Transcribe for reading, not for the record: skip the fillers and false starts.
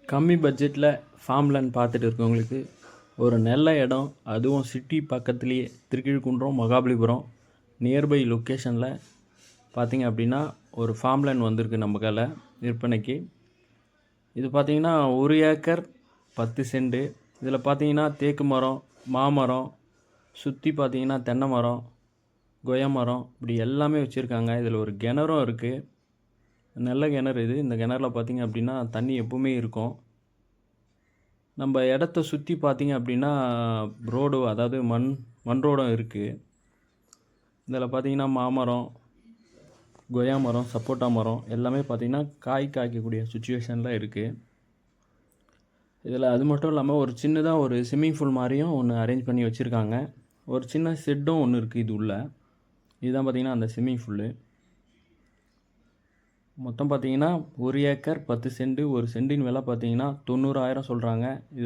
கம்மி பட்ஜெட்டில் farm land பார்த்துட்டு இருக்கவங்களுக்கு ஒரு நல்ல இடம், அதுவும் சிட்டி பக்கத்துலேயே திருக்கீழ்குன்றம் மகாபலிபுரம் நியர்பை லொக்கேஷனில் பார்த்திங்க அப்படின்னா ஒரு ஃபார்ம் லேண்ட் வந்திருக்கு நம்ம கையில் விற்பனைக்கு. இது பார்த்திங்கன்னா 1 ஏக்கர் 10 சென்ட். இதில் பார்த்திங்கன்னா தேக்கு மரம், மாமரம், சுற்றி பார்த்திங்கன்னா தென்னை மரம், கொய்யா மரம், இப்படி எல்லாமே வச்சுருக்காங்க. இதில் ஒரு கிணறும் இருக்குது. நல்ல கிணறு இது. இந்த கிணறுல பார்த்திங்க அப்படின்னா தண்ணி எப்பவுமே இருக்கும். நம்ம இடத்த சுற்றி பார்த்திங்க அப்படின்னா ரோடு, அதாவது மண் ரோடும் இருக்குது. இதில் பார்த்திங்கன்னா மாமரம், கொய்யா மரம், சப்போட்டா மரம் எல்லாமே பார்த்திங்கன்னா காய் காய்க்கக்கூடிய சுச்சுவேஷனில் இருக்குது. இதில் அது மட்டும் இல்லாமல் ஒரு சின்னதாக ஒரு ஸ்விம்மிங் பூல் மாதிரியும் ஒன்று அரேஞ்ச் பண்ணி வச்சுருக்காங்க. ஒரு சின்ன ஷெட்டும் ஒன்று இருக்குது இது உள்ள. இதுதான் பார்த்திங்கன்னா அந்த ஸ்விம்மிங் பூல்லு. மொத்தம் பார்த்திங்கன்னா 1 ஏக்கர் 10 சென்ட். ஒரு சென்டின் விலை பார்த்திங்கன்னா 90,000 சொல்கிறாங்க. இது